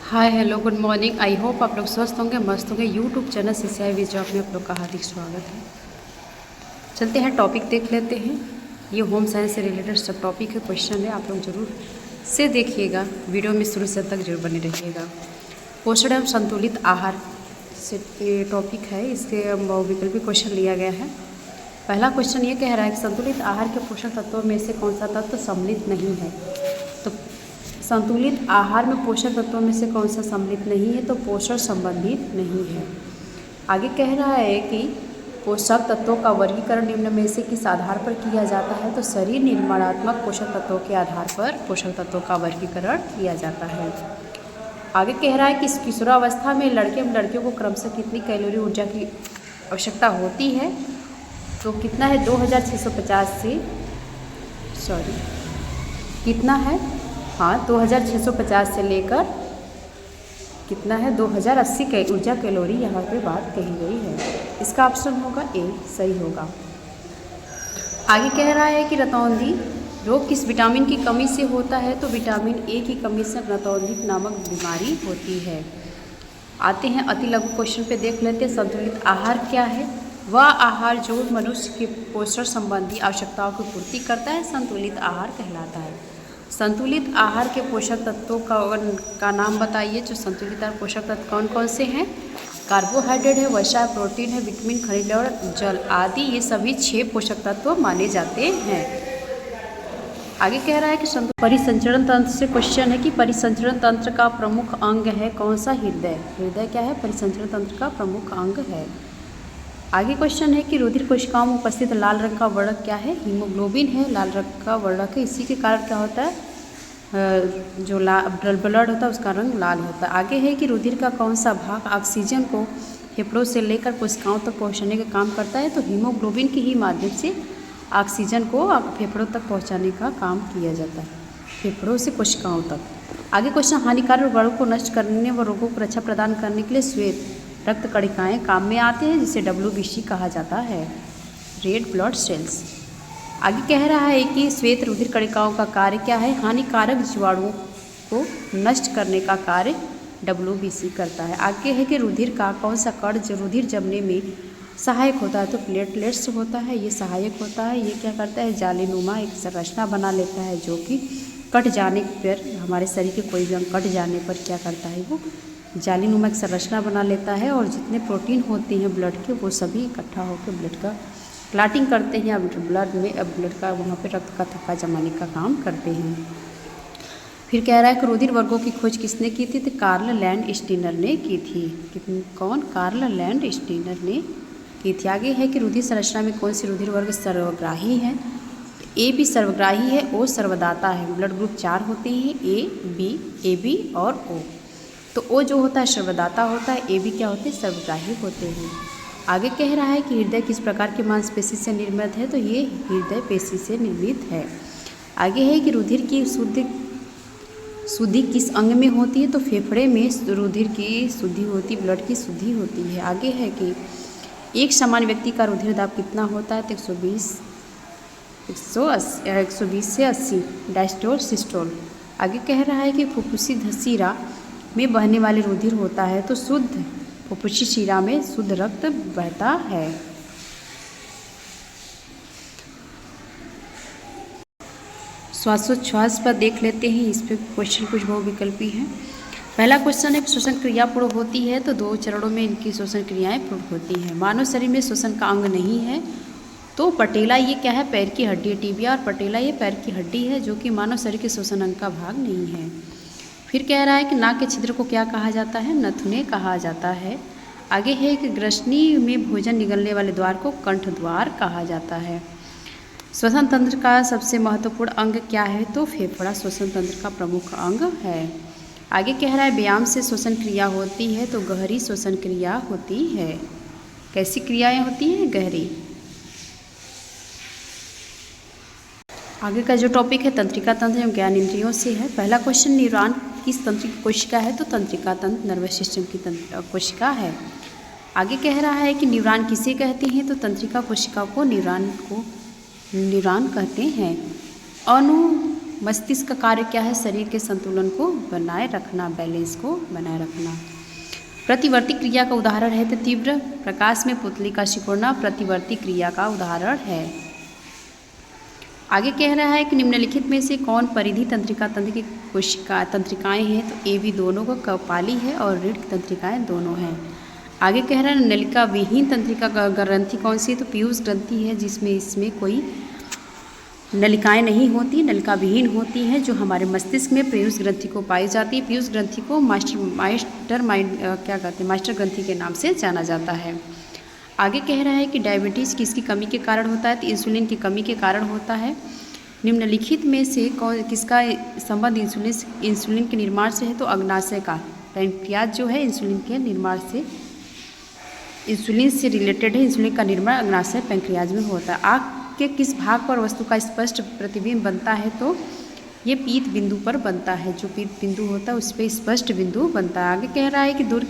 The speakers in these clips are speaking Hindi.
Hi hello good morning. I hope आप लोग स्वस्थ होंगे, मस्त होंगे। YouTube channel CCI with job में आप लोग का हार्दिक स्वागत है। चलते हैं, टॉपिक देख लेते हैं। ये होम साइंस से रिलेटेड सब टॉपिक है, क्वेश्चन है, आप लोग जरूर से देखिएगा। वीडियो में शुरू से तक जरूर बने रहिएगा। पोषण एवं संतुलित आहार से ये टॉपिक है, इसके बहुविकल्पी क्वेश्चन लिया गया है। पहला क्वेश्चन ये कह रहा है कि संतुलित आहार के पोषक तत्वों में से कौन सा तत्व सम्मिलित नहीं है। तो संतुलित आहार में पोषक तत्वों में से कौन सा सम्मिलित नहीं है, तो पोषण संबंधित नहीं है। आगे कह रहा है कि पोषक तत्वों का वर्गीकरण निम्न में से किस आधार पर किया जाता है, तो शरीर निर्माणात्मक पोषक तत्वों के आधार पर पोषक तत्वों का वर्गीकरण किया जाता है। आगे कह रहा है कि किशोरावस्था में लड़के एवं लड़कियों को क्रमशः कितनी कैलोरी ऊर्जा की आवश्यकता होती है, तो कितना है 2650 से कितना है 2650 से लेकर कितना है 2080 ऊर्जा कैलोरी यहाँ पे बात कही गई है। इसका ऑप्शन होगा ए सही होगा। आगे कह रहा है कि रतौंधी रोग किस विटामिन की कमी से होता है, तो विटामिन ए की कमी से रतौंधी नामक बीमारी होती है। आते हैं अति लघु क्वेश्चन पे, देख लेते हैं। संतुलित आहार क्या है? वह आहार जो मनुष्य के पोषण संबंधी आवश्यकताओं की पूर्ति करता है, संतुलित आहार कहलाता है। संतुलित आहार के पोषक तत्वों का नाम बताइए। जो संतुलित आहार पोषक तत्व कौन कौन से हैं? कार्बोहाइड्रेट है, वसा है, प्रोटीन है, विटामिन, खनिज और जल आदि, ये सभी 6 पोषक तत्व माने जाते हैं। आगे कह रहा है कि परिसंचरण तंत्र से क्वेश्चन है कि परिसंचरण तंत्र का प्रमुख अंग है कौन सा? हृदय। हृदय क्या है? परिसंचरण तंत्र का प्रमुख अंग है। आगे क्वेश्चन है कि रुधिर कोशिकाओं में उपस्थित लाल रंग का वर्णक क्या है? हीमोग्लोबिन है, लाल रंग का वर्णक है। इसी के कारण क्या होता है, जो ब्लड होता है उसका रंग लाल होता है। आगे है कि रुधिर का कौन सा भाग ऑक्सीजन को फेफड़ों से लेकर कोशिकाओं तक पहुंचाने का काम करता है, तो हीमोग्लोबिन के ही माध्यम से ऑक्सीजन को फेफड़ों तक पहुंचाने का काम किया जाता है, फेफड़ों से कोशिकाओं तक। आगे क्वेश्चन, हानिकारक वर्णों को नष्ट करने व रोगों को रक्षा प्रदान करने के लिए श्वेत रक्त कणिकाएँ काम में आते हैं, जिसे WBC कहा जाता है, रेड ब्लड सेल्स। आगे कह रहा है कि श्वेत रुधिर कणिकाओं का कार्य क्या है? हानिकारक जीवाणुओं को नष्ट करने का कार्य WBC करता है। आगे है कि रुधिर का कौन सा कण जो रुधिर जमने में सहायक होता है, तो प्लेटलेट्स होता है, ये सहायक होता है। ये क्या करता है, जालीनुमा एक संरचना बना लेता है, जो कि कट जाने पर, हमारे शरीर के कोई भी अंग कट जाने पर क्या करता है, वो जालीनुमा एक संरचना बना लेता है, और जितने प्रोटीन होते हैं ब्लड के, वो सभी इकट्ठा होकर ब्लड का क्लाटिंग करते हैं, अब ब्लड का वहाँ पे रक्त का थक्का जमाने का काम करते हैं। फिर कह रहा है कि रुधिर वर्गों की खोज किसने की थी, तो कार्ल लैंड स्टीनर ने की थी। कौन? कार्ल लैंड स्टीनर ने की थी। आगे है कि रुधिर संरचना में कौन सी रुधिर वर्ग सर्वग्राही है? ए बी सर्वग्राही है, ओ सर्वदाता है। ब्लड ग्रुप 4 होते हैं, ए बी और ओ। तो ओ जो होता है सर्वदाता होता है, ए बी क्या होते हैं, सर्वग्राही होते हैं। आगे कह रहा है कि हृदय किस प्रकार की मांसपेशी से निर्मित है, तो ये हृदय पेशी से निर्मित है। आगे है कि रुधिर की शुद्धि किस अंग में होती है, तो फेफड़े में रुधिर की शुद्धि होती, ब्लड की शुद्धि होती है। आगे है कि एक सामान्य व्यक्ति का रुधिर दाब कितना होता है, तो 120 से 80 डायस्टोल सिस्टोल। आगे कह रहा है कि फुफ्फुसी शिरा में बहने वाले रुधिर होता है, तो शुद्ध फुफ्फुसी शिरा में शुद्ध रक्त बहता है। श्वासोच्छ्वास पर देख लेते हैं, इस पे क्वेश्चन कुछ बहुविकल्पी हैं। पहला क्वेश्चन है कि श्वसन क्रिया पूर्ण होती है, तो 2 चरणों में इनकी श्वसन क्रियाएं पूर्ण होती हैं। मानव शरीर में श्वसन का अंग नहीं है, तो पटेला ये क्या है, पैर की हड्डी है। टिबिया और पटेला ये पैर की हड्डी है, जो कि मानव शरीर के श्वसन अंग का भाग नहीं है। फिर कह रहा है कि नाक के छिद्र को क्या कहा जाता है, नथुने कहा जाता है। आगे है कि ग्रसनी में भोजन निगलने वाले द्वार को कंठ द्वार कहा जाता है। श्वसन तंत्र का सबसे महत्वपूर्ण अंग क्या है, तो फेफड़ा श्वसन तंत्र का प्रमुख अंग है। आगे कह रहा है व्यायाम से श्वसन क्रिया होती है, तो गहरी श्वसन क्रिया होती है। कैसी क्रियाएं होती हैं, गहरी। आगे का जो टॉपिक है तंत्रिका तंत्र एवं ज्ञानेंद्रियों से है। पहला क्वेश्चन, न्यूरॉन किस तंत्र की कोशिका है, तो तंत्रिका तंत्र नर्वस सिस्टम की कोशिका है। आगे कह रहा है कि न्यूरॉन किसे कहते हैं, तो तंत्रिका कोशिका को न्यूरॉन कहते हैं। मस्तिष्क का कार्य क्या है? शरीर के संतुलन को बनाए रखना, बैलेंस को बनाए रखना। प्रतिवर्ती क्रिया का उदाहरण है तो तीव्र प्रकाश में पुतली का सिकुड़ना प्रतिवर्ती क्रिया का उदाहरण है। आगे कह रहा है कि निम्नलिखित में से कौन परिधि तंत्रिका तंत्र की कोशिका तंत्रिकाएं हैं? तो ए बी दोनों को कपाली है और रीढ़ की तंत्रिकाएं दोनों हैं। आगे कह रहा है नलिका विहीन तंत्रिका ग्रंथि कौन सी है? तो पीयूष ग्रंथि है, जिसमें इसमें कोई नलिकाएं नहीं होती, नलिका विहीन होती हैं, जो हमारे मस्तिष्क में पीयूष ग्रंथि को पाई जाती है। पीयूष ग्रंथि को मास्टर ग्रंथि के नाम से जाना जाता है। आगे कह रहा है कि डायबिटीज़ किसकी कमी के कारण होता है? तो इंसुलिन की कमी के कारण होता है। निम्नलिखित में से कौन किसका संबंध इंसुलिन के निर्माण से है? तो अग्नाशय का। पैंक्रियाज जो है इंसुलिन के निर्माण से, इंसुलिन से रिलेटेड है। इंसुलिन का निर्माण अग्नाशय पैंक्रियाज में होता है। आँख के किस भाग पर वस्तु का स्पष्ट प्रतिबिंब बनता है? तो ये पीत बिंदु पर बनता है। जो पीत बिंदु होता है उस पर स्पष्ट बिंदु बनता है। आगे कह रहा है कि दूर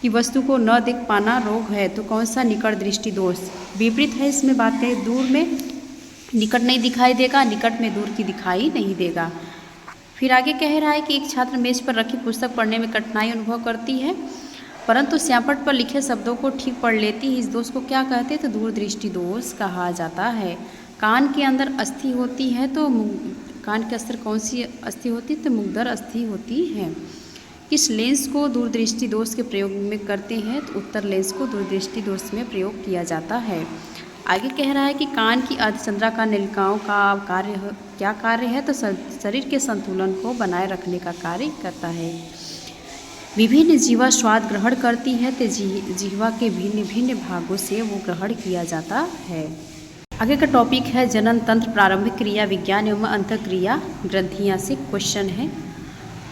की वस्तु को न देख पाना रोग है, तो कौन सा? निकट दृष्टि दोष। विपरीत है इसमें बात करें, दूर में निकट नहीं दिखाई देगा, निकट में दूर की दिखाई नहीं देगा। फिर आगे कह रहा है कि एक छात्र मेज पर रखी पुस्तक पढ़ने में कठिनाई अनुभव करती है, परंतु श्यामपट्ट पर लिखे शब्दों को ठीक पढ़ लेती है। इस दोष को क्या कहते हैं? तो दूरदृष्टि दोष कहा जाता है। कान के अंदर अस्थि होती है, तो कान के अंदर कौन सी अस्थि होती है? तो मुग्धर अस्थि होती है। किस लेंस को दूरदृष्टि दोष के प्रयोग में करते हैं? तो उत्तर लेंस को दूरदृष्टि दोष में प्रयोग किया जाता है। आगे कह रहा है कि कान की अर्धचंद्राकार नलिकाओं का क्या कार्य है? तो शरीर के संतुलन को बनाए रखने का कार्य करता है। विभिन्न जीवा स्वाद ग्रहण करती है, तो जीवा के भिन्न भिन्न भागों से वो ग्रहण किया जाता है। आगे का टॉपिक है जनन तंत्र, प्रारंभिक क्रिया विज्ञान एवं अंतःक्रिया ग्रंथियाँ से क्वेश्चन है।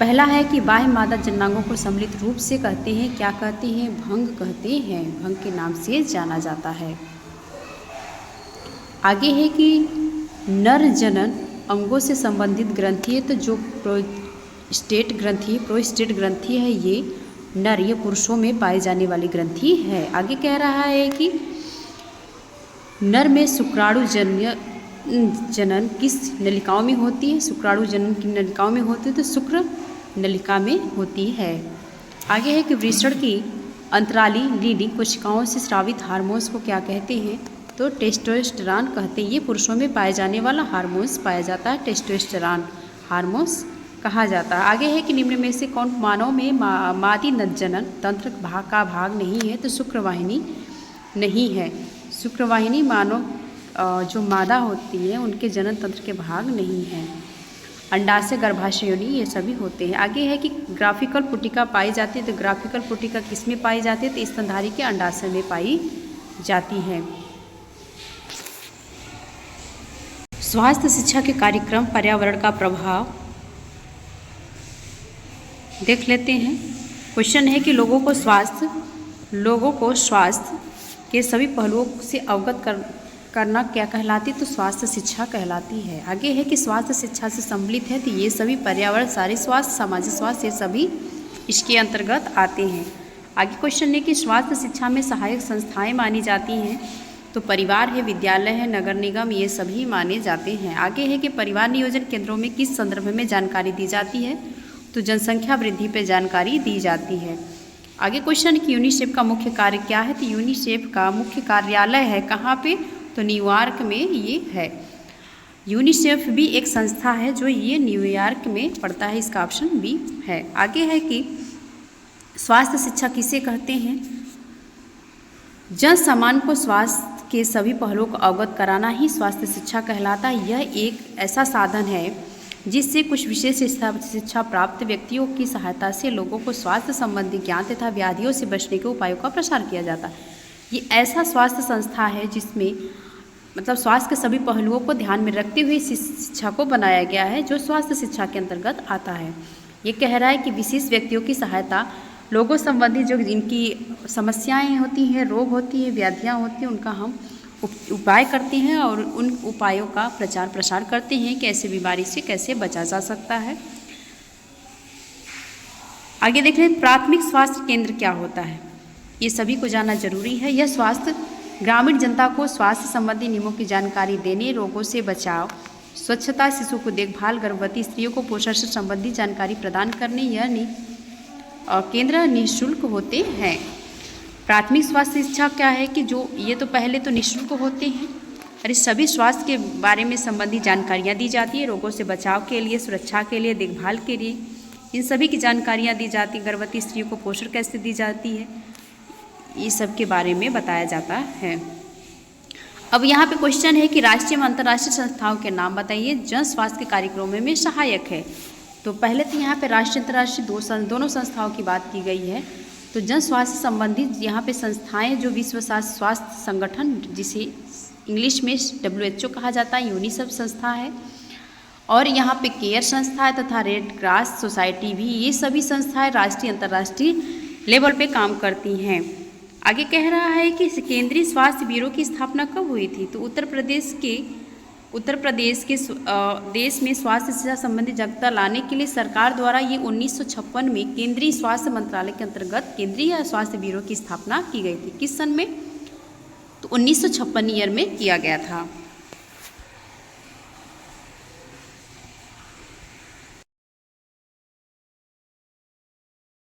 पहला है कि बाह्य मादा जननांगों को सम्मिलित रूप से कहते हैं, क्या कहते हैं? भंग कहते हैं, भंग के नाम से जाना जाता है। आगे है कि नर जनन अंगों से संबंधित ग्रंथि है, तो जो प्रोस्टेट ग्रंथि है ये नर, ये पुरुषों में पाई जाने वाली ग्रंथि है। आगे कह रहा है कि नर में शुक्राणु जनन किस नलिकाओं में होती है? शुक्राणु जनन की नलिकाओं में होती है, तो शुक्र नलिका में होती है। आगे है कि वृषण की अंतराली लीडिंग कोशिकाओं से स्रावित हार्मोन्स को क्या कहते हैं? तो टेस्टोस्टेरॉन कहते हैं। ये पुरुषों में पाए जाने वाला हार्मोन्स पाया जाता है, टेस्टोस्टेरॉन हार्मोन्स कहा जाता है। आगे है कि निम्न में से कौन मानव में मादी जनन तंत्र का भाग नहीं है? तो शुक्रवाहिनी नहीं है। शुक्रवाहिनी मानव जो मादा होती है उनके जनन तंत्र के भाग नहीं है। अंडाशय, गर्भाशय योनि ये सभी होते हैं। आगे है कि ग्राफिकल पुटिका पाई जाती है, तो ग्राफिकल पुटिका किस में पाई जाती है? तो स्तनधारी के अंडाशय में पाई जाती है। स्वास्थ्य शिक्षा के कार्यक्रम, पर्यावरण का प्रभाव देख लेते हैं। क्वेश्चन है कि लोगों को स्वास्थ्य के सभी पहलुओं से अवगत करना क्या कहलाती? तो स्वास्थ्य शिक्षा कहलाती है। आगे है कि स्वास्थ्य शिक्षा से सम्मिलित है, तो ये सभी पर्यावरण, शारीरिक स्वास्थ्य, सामाजिक स्वास्थ्य, ये सभी इसके अंतर्गत आते हैं। आगे क्वेश्चन है कि स्वास्थ्य शिक्षा में सहायक संस्थाएं मानी जाती हैं, तो परिवार है, विद्यालय है, नगर निगम, ये सभी माने जाते हैं। आगे है कि परिवार नियोजन केंद्रों में किस संदर्भ में जानकारी दी जाती है? तो जनसंख्या वृद्धि पर जानकारी दी जाती है। आगे क्वेश्चन कि यूनिसेफ का मुख्य कार्य क्या है? तो यूनिसेफ का मुख्य कार्यालय है कहाँ पे? तो न्यूयॉर्क में ये है। यूनिसेफ भी एक संस्था है जो ये न्यूयॉर्क में पड़ता है, इसका ऑप्शन बी है। आगे है कि स्वास्थ्य शिक्षा किसे कहते हैं? जन सामान्य को स्वास्थ्य के सभी पहलुओं को अवगत कराना ही स्वास्थ्य शिक्षा कहलाता है। यह एक ऐसा साधन है जिससे कुछ विशेष शिक्षा प्राप्त व्यक्तियों की सहायता से लोगों को स्वास्थ्य संबंधी ज्ञान तथा व्याधियों से बचने के उपायों का प्रसार किया जाता है। ये ऐसा स्वास्थ्य संस्था है जिसमें मतलब स्वास्थ्य के सभी पहलुओं को ध्यान में रखते हुए शिक्षा को बनाया गया है, जो स्वास्थ्य शिक्षा के अंतर्गत आता है। ये कह रहा है कि विशेष व्यक्तियों की सहायता लोगों संबंधी जो जिनकी समस्याएं होती हैं, रोग होती हैं, व्याधियाँ होती हैं, उनका हम उपाय करते हैं और उन उपायों का प्रचार प्रसार करते हैं कि ऐसे बीमारी से कैसे बचा जा सकता है। आगे देख रहे हैं प्राथमिक स्वास्थ्य केंद्र क्या होता है, ये सभी को जानना जरूरी है। यह स्वास्थ्य ग्रामीण जनता को स्वास्थ्य संबंधी नियमों की जानकारी देने, रोगों से बचाव स्वच्छता, शिशु को देखभाल, गर्भवती स्त्रियों को पोषण से संबंधित जानकारी प्रदान करने यह केंद्र निःशुल्क होते हैं। प्राथमिक स्वास्थ्य शिक्षा क्या है कि जो ये तो पहले तो निःशुल्क होते हैं और इस सभी स्वास्थ्य के बारे में संबंधित जानकारियाँ दी जाती है, रोगों से बचाव के लिए, सुरक्षा के लिए, देखभाल के लिए, इन सभी की जानकारियाँ दी जाती है। गर्भवती स्त्रियों को पोषण कैसे दी जाती है, ये सब के बारे में बताया जाता है। अब यहाँ पे क्वेश्चन है कि राष्ट्रीय एवं अंतर्राष्ट्रीय संस्थाओं के नाम बताइए जन स्वास्थ्य के कार्यक्रमों में सहायक है। तो पहले तो यहाँ पे राष्ट्रीय अंतर्राष्ट्रीय दोनों संस्थाओं की बात की गई है। तो जन स्वास्थ्य संबंधित यहाँ पे संस्थाएं जो विश्व स्वास्थ्य संगठन, जिसे इंग्लिश में WHO कहा जाता है, यूनिसेफ संस्था है, और यहाँ पे केयर संस्था है तथा रेड क्रॉस सोसाइटी भी, ये सभी संस्थाएं राष्ट्रीय अंतर्राष्ट्रीय लेवल पे काम करती हैं। आगे कह रहा है कि केंद्रीय स्वास्थ्य ब्यूरो की स्थापना कब हुई थी। तो उत्तर प्रदेश के देश में स्वास्थ्य शिक्षा संबंधी जागरूकता लाने के लिए सरकार द्वारा ये 1956 में केंद्रीय स्वास्थ्य मंत्रालय के अंतर्गत केंद्रीय स्वास्थ्य ब्यूरो की स्थापना की गई थी। किस सन में? तो 1956 ईयर में किया गया था।